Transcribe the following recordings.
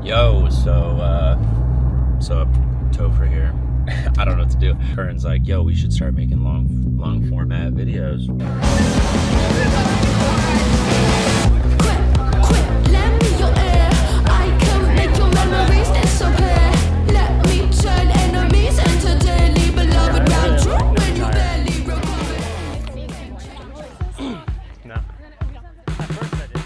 Yo, so Topher here. I don't know what to do. Kern's like, yo, we should start making long format videos. Quit, lend me your ear. I can make your memories disappear. Let me turn enemies into daily beloved round trip when you barely recover. No. At first I did.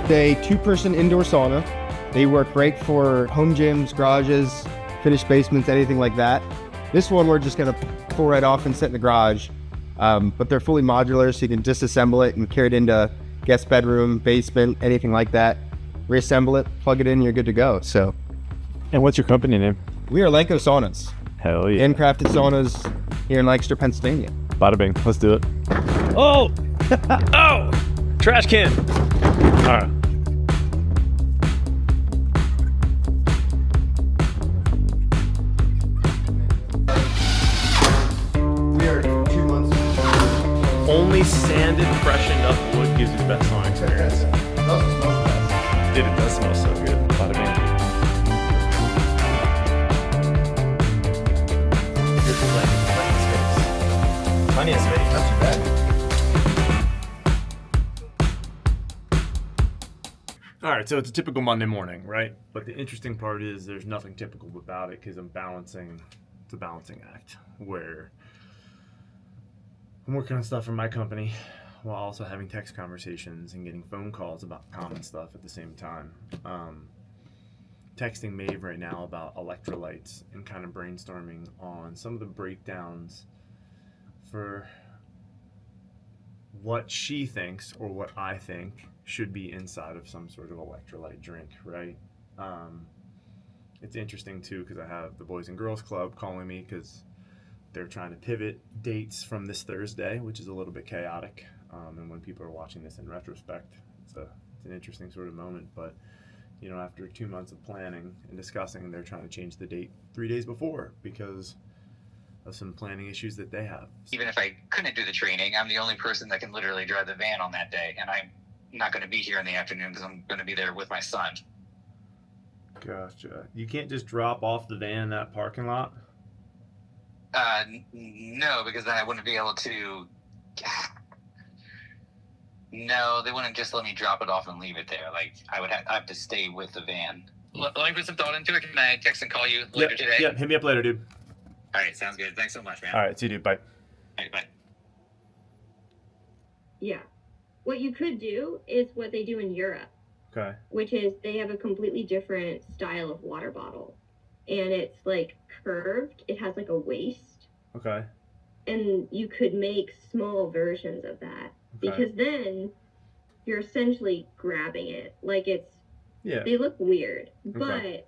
A two-person indoor sauna. They work great for home gyms, garages, finished basements, anything like that. This one we're just gonna pull right off and sit in the garage. But they're fully modular, so you can disassemble it and carry it into guest bedroom, basement, anything like that. Reassemble it, plug it in, you're good to go. So, And what's your company name? we are Lenko Saunas. Hell yeah. Handcrafted saunas here in Lancaster, Pennsylvania. Bada bing. Let's do it. Oh! Oh! Trash can! Alright. We are 2 months. Only sanded, freshened up wood gives you the best sawing experience. It also smells the best. Dude, it does smell so good. Bada bing. This is like plenty of space. Not too bad. Alright, so it's a typical Monday morning, right? But the interesting part is there's nothing typical about it because it's a balancing act where I'm working on stuff for my company while also having text conversations and getting phone calls about common stuff at the same time. Texting Maeve right now about electrolytes and kind of brainstorming on some of the breakdowns for what she thinks or what I think should be inside of some sort of electrolyte drink, right? It's interesting too because I have the Boys and Girls Club calling me because they're trying to pivot dates from this Thursday, which is a little bit chaotic. And when people are watching this in retrospect, it's an interesting sort of moment. But you know, after 2 months of planning and discussing, they're trying to change the date 3 days before because of some planning issues that they have. Even if I couldn't do the training, I'm the only person that can literally drive the van on that day, and I'm not going to be here in the afternoon because I'm going to be there with my son. Gotcha. You can't just drop off the van in that parking lot? No, because then I wouldn't be able to. No, they wouldn't just let me drop it off and leave it there. Like I have to stay with the van. Let me put some thought into it. Can I text and call you later today? Yeah, hit me up later, dude. All right, sounds good. Thanks so much, man. All right, see you, dude. Bye. All right, bye. Yeah. What you could do is what they do in Europe, Okay. which is they have a completely different style of water bottle. And it's like curved. It has like a waist. Okay. And you could make small versions of that. Okay. Because then you're essentially grabbing it. Like Yeah. they look weird, but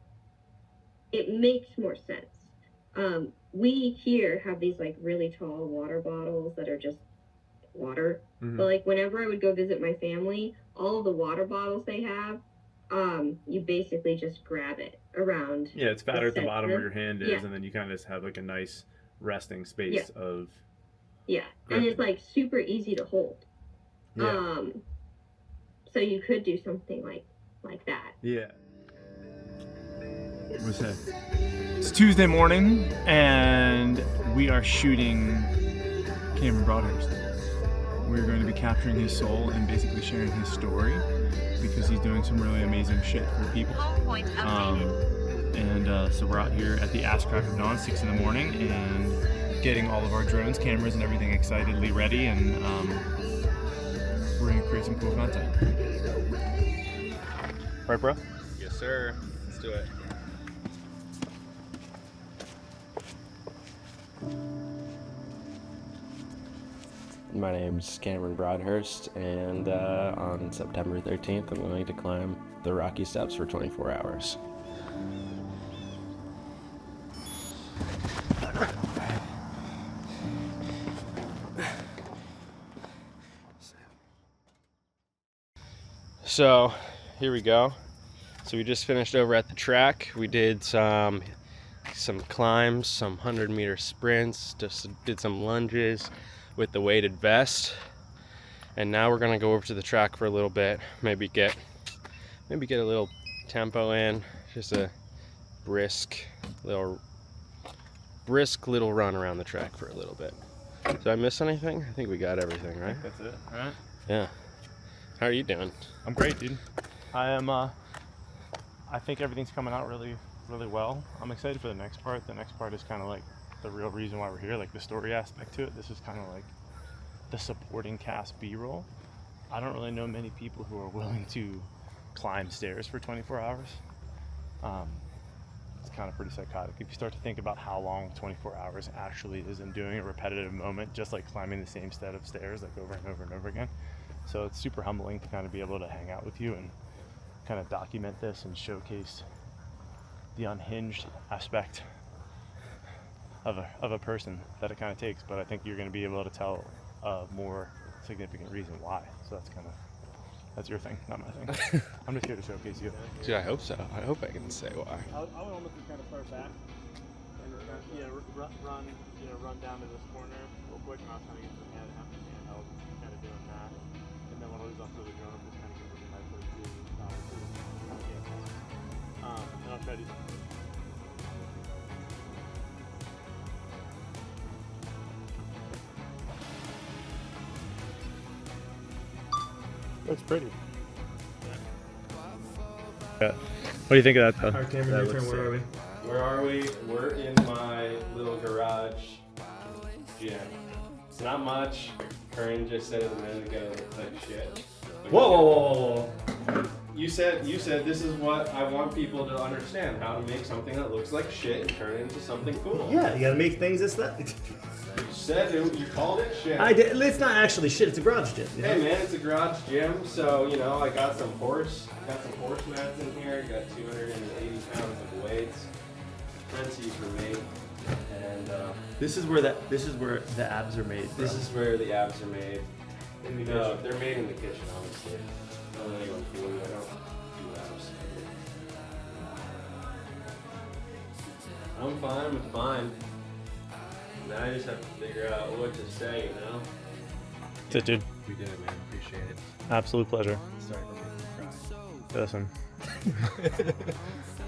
it makes more sense. We here have these like really tall water bottles that are just water. Mhm. But like whenever I would go visit my family, all of the water bottles they have, you basically just grab it around. Yeah, it's fatter at the center. bottom where your hand is, Yeah. and then you kind of just have like a nice resting space of. Yeah, and it's like super easy to hold. Yeah. So you could do something like that. Yeah. What's that? It's Tuesday morning, and we are shooting Cameron Broadhurst. We're going to be capturing his soul and basically sharing his story because he's doing some really amazing shit for people. So we're out here at the Ass Crack of Dawn, 6 in the morning, and getting all of our drones, cameras, and everything excitedly ready, and we're going to create some cool content. Right, bro? Yes, sir. Let's do it. My name's Cameron Broadhurst, and on September 13th, I'm going to climb the Rocky Steps for 24 hours. So here we go. So we just finished over at the track. We did some climbs, some 100-meter sprints, just did some lunges with the weighted vest. And now we're gonna go over to the track for a little bit, maybe get a little tempo in, just a brisk little run around the track for a little bit. Did I miss anything? I think we got everything, right? That's it. All right. Yeah. How are you doing? I'm great, dude. I am. I think everything's coming out really, really well. I'm excited for the next part. The next part is kind of like the real reason why we're here, like the story aspect to it. This is kind of like the supporting cast B-roll. I don't really know many people who are willing to climb stairs for 24 hours. It's kind of pretty psychotic if you start to think about how long 24 hours actually is in doing a repetitive moment, just like climbing the same set of stairs like over and over and over again. So it's super humbling to kind of be able to hang out with you and kind of document this and showcase the unhinged aspect of a person that it kind of takes. But I think you're going to be able to tell a more significant reason why. So that's your thing, not my thing. I'm just here to showcase you. Dude, I hope so. I hope I can say why. I would almost kind of start back and run down to this corner real quick, and I'll kind of get some handheld, kind of doing that. And then when I lose off to the drone, I'm just kind of giving my first two. And I'll try to do something. Looks pretty. Yeah. What do you think of that, though? All right, Cameron, your turn. Where are we? Where are we? We're in my little garage gym. It's not much. Curran just said it a minute ago, it looks like shit. Whoa. You said this is what I want people to understand, how to make something that looks like shit and turn it into something cool. Yeah, you gotta make things aesthetic. You said it, you called it shit. I did. It's not actually shit. It's a garage gym. You know? Hey man, it's a garage gym, so I got some horse mats in here. Got 280 pounds of weights, plenty for me. And This is where the abs are made. this is where the abs are made. No, they're made in the kitchen, honestly. I don't really want to fool you. I don't do abs. I'm fine with fine. Now I just have to figure out what to say, That's it, dude. We did it, man. Appreciate it. Absolute pleasure. Sorry to make you cry. Listen.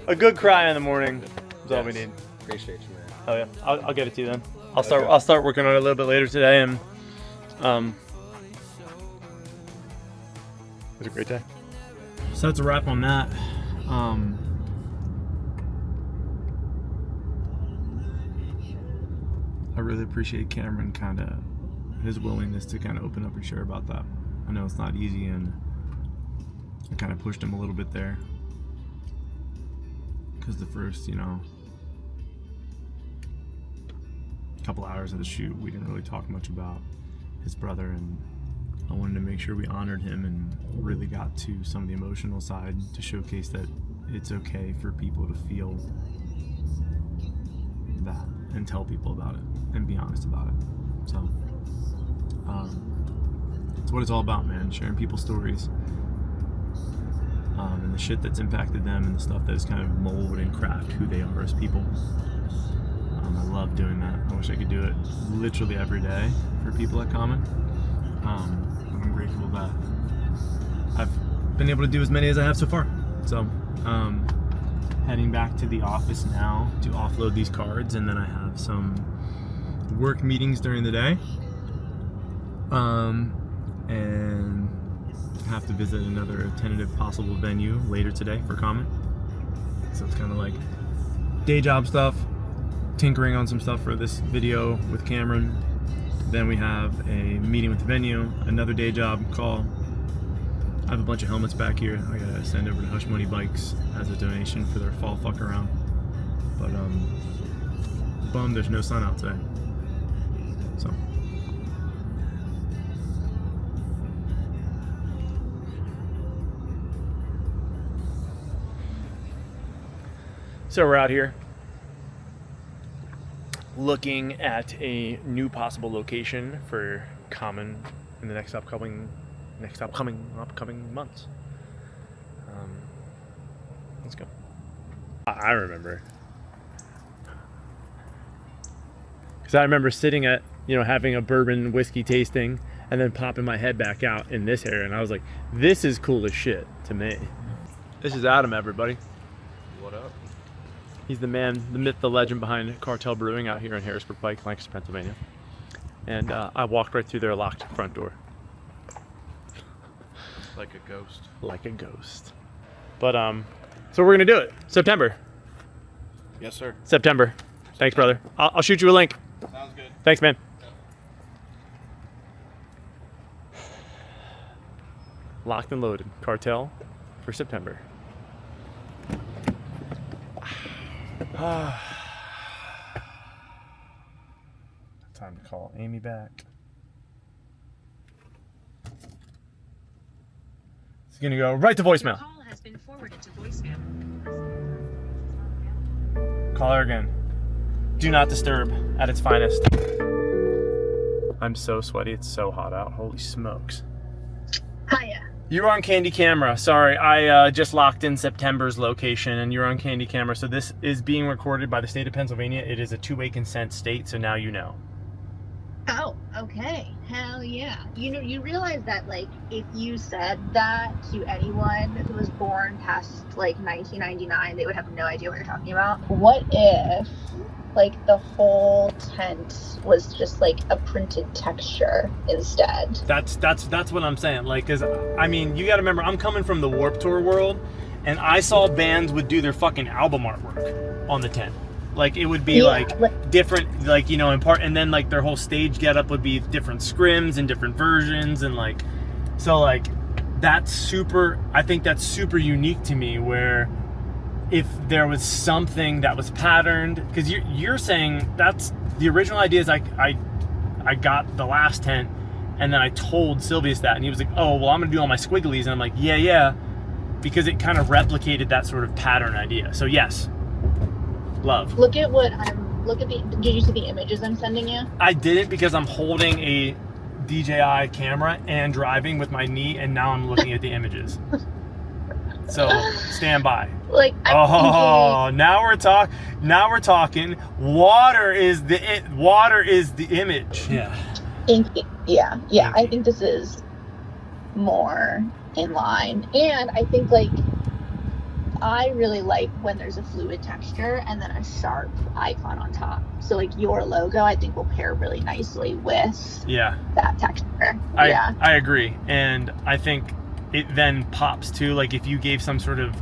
A good cry in the morning is all we need. Appreciate you, man. Oh yeah, I'll get it to you then. I'll start working on it a little bit later today, and it was a great day. So that's a wrap on that. I really appreciate Cameron his willingness to kind of open up and share about that. I know it's not easy, and I kind of pushed him a little bit there because the first, couple hours of the shoot, we didn't really talk much about his brother, and I wanted to make sure we honored him and really got to some of the emotional side to showcase that it's okay for people to feel that and tell people about it and be honest about it. So it's what it's all about, man. Sharing people's stories and the shit that's impacted them and the stuff that's kind of mold and craft who they are as people. I love doing that. I wish I could do it literally every day for people at Common. I'm grateful that I've been able to do as many as I have so far. So heading back to the office now to offload these cards, and then I have some work meetings during the day, and have to visit another tentative possible venue later today for Common. So it's kind of like day job stuff, tinkering on some stuff for this video with Cameron. Then we have a meeting with the venue, another day job call. I have a bunch of helmets back here I gotta send over to Hush Money Bikes as a donation for their fall fuck around. But bummed there's no sun out today. So we're out here looking at a new possible location for Common in the next upcoming months. Let's go. I remember, because I remember sitting at having a bourbon whiskey tasting and then popping my head back out in this area. And I was like, this is cool as shit to me. This is Adam, everybody. What up? He's the man, the myth, the legend behind Cartel Brewing out here in Harrisburg Pike, Lancaster, Pennsylvania. And I walked right through their locked front door. Like a ghost. Like a ghost. But so we're gonna do it. September. Yes, sir. September. Thanks, brother. I'll shoot you a link. Sounds good. Thanks, man. Locked and loaded. Cartel for September. Time to call Amy back. It's gonna go right to voicemail. Call has been forwarded to voicemail. Call her again. Do not disturb at its finest. I'm so sweaty. It's so hot out. Holy smokes. Hiya. You're on Candy Camera. Sorry, I just locked in September's location and you're on Candy Camera. So this is being recorded by the state of Pennsylvania. It is a two-way consent state, so now you know. Oh, okay. Hell yeah. You know, you realize that, like, if you said that to anyone who was born past, like, 1999, they would have no idea what you're talking about. What if, like, the whole tent was just, like, a printed texture instead? That's what I'm saying. Like, cause I mean, you gotta remember, I'm coming from the Warped Tour world, and I saw bands would do their fucking album artwork on the tent. Like, it would be like different, like, you know, in part, and then like their whole stage getup would be different scrims and different versions, and like, so like, that's super, I think that's super unique to me, where if there was something that was patterned, because you're saying that's the original idea is I got the last tent, and then I told Silvius that, and he was like, oh, well, I'm gonna do all my squigglies, and I'm like, yeah, because it kind of replicated that sort of pattern idea. So yes, love. Look at did you see the images I'm sending you? I didn't, because I'm holding a DJI camera and driving with my knee, and now I'm looking at the images. So stand by. Like, I'm now we're talking. Water is the image. Yeah. I think this is more in line, and I think, like, I really like when there's a fluid texture and then a sharp icon on top. So, like, your logo, I think, will pair really nicely with that texture. I agree, and I think it then pops too. Like, if you gave some sort of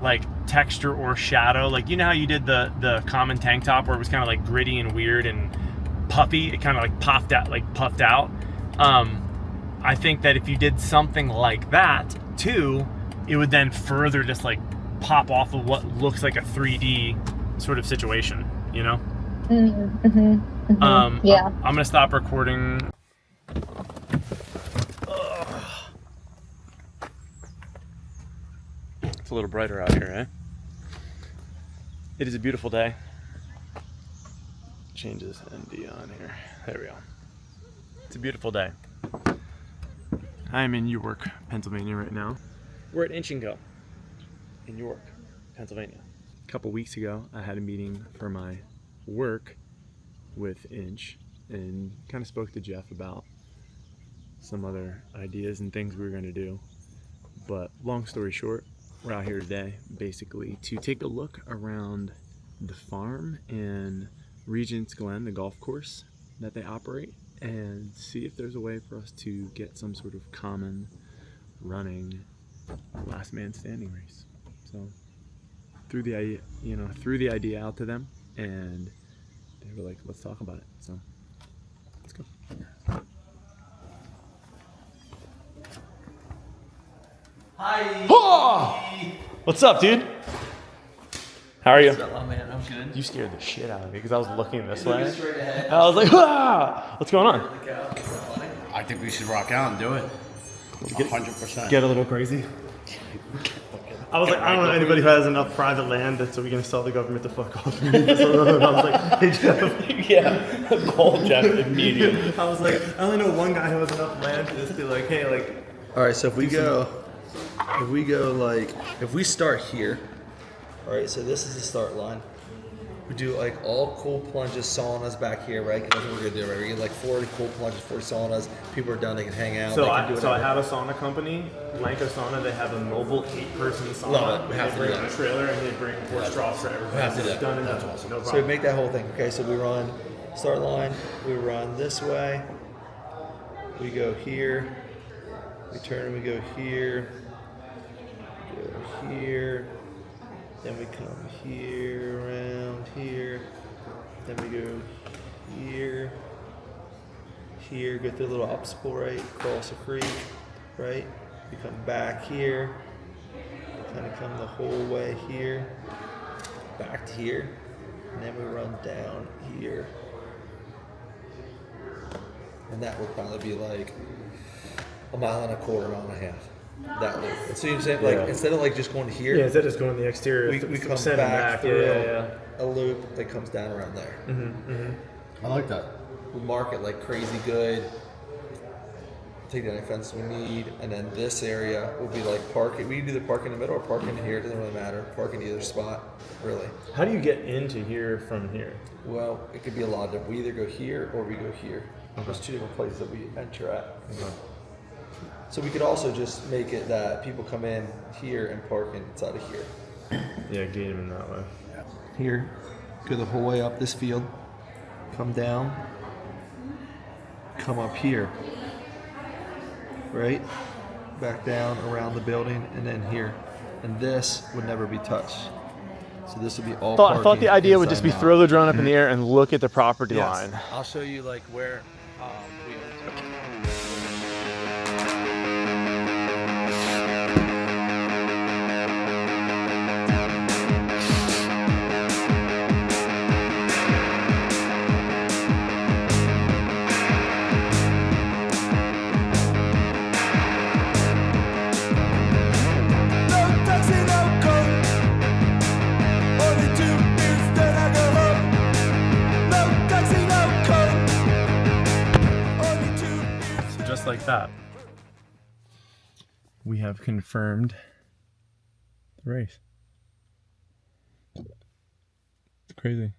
like texture or shadow, like, you know how you did the common tank top where it was kind of like gritty and weird and puffy, it kind of like puffed out. I think that if you did something like that too, it would then further just like pop off of what looks like a 3D sort of situation, you know? Yeah. I'm gonna stop recording. It's a little brighter out here, eh? It is a beautiful day. Changes ND on here. There we go. It's a beautiful day. I'm in York, Pennsylvania right now. We're at Inch and Go in York, Pennsylvania. A couple weeks ago, I had a meeting for my work with Inch and kind of spoke to Jeff about some other ideas and things we were going to do. But long story short, we're out here today basically to take a look around the farm and Regents Glen, the golf course that they operate, and see if there's a way for us to get some sort of common running last man standing race. So threw the idea out to them, and they were like, let's talk about it. So let's go. Hi. Oh! What's up, dude? How are you? What's up, my man? I'm good. You scared the shit out of me because I was looking this Looking way. straight ahead. And I was like, ah! What's going on? I think we should rock out and do it. 100%. Get a little crazy. I was like, I don't know anybody who has enough private land so we can tell the government to fuck off. I was like, hey Jeff. Yeah, call Jeff immediately. I was like, I only know one guy who has enough land to just be like, hey, like. All right, so if we start here, all right, so this is the start line. We do like all cold plunges, saunas back here, right? 'Cause that's what we're gonna do, right? We get like 40 cold plunges, 40 saunas. People are done, they can hang out. So they can do I whatever. have a sauna company, Lanka Sauna. They have a mobile 8-person sauna. Love it. We have They to bring do a that. trailer and they bring 4 straws for everybody. We have to do It's that. done and That's done. awesome. No So we problem. make that whole thing. Okay, so we run start line, we run this way, we go here, we turn, we go here, go here, then we come here, around here, then we go here, here, go through a little upspill, right, cross a creek, right, we come back here, kind of come the whole way here, back to here, and then we run down here. And that would probably be like a mile and a quarter, mile and a half. That loop. And so you saying like instead of like just going here, Yeah, instead of just going to the exterior, we come send it back through Yeah. a loop that comes down around there. I like that. We mark it like crazy good. Take down any fence we need, and then this area will be like parking. We can do the park in the middle or park in here. It doesn't really matter. Park in either spot, really. How do you get into here from here? Well, it could be a lot of different. We either go here or we go here. There's 2 different places that we enter at. So we could also just make it that people come in here and park inside of here. Yeah, gate them in that way. Here, go the whole way up this field, come down, come up here, right? Back down around the building and then here. And this would never be touched. So this would be all I thought the idea would just be inside throw the drone up in the air and look at the property Yes. line. I'll show you like where we Just like that, we have confirmed the race. It's crazy.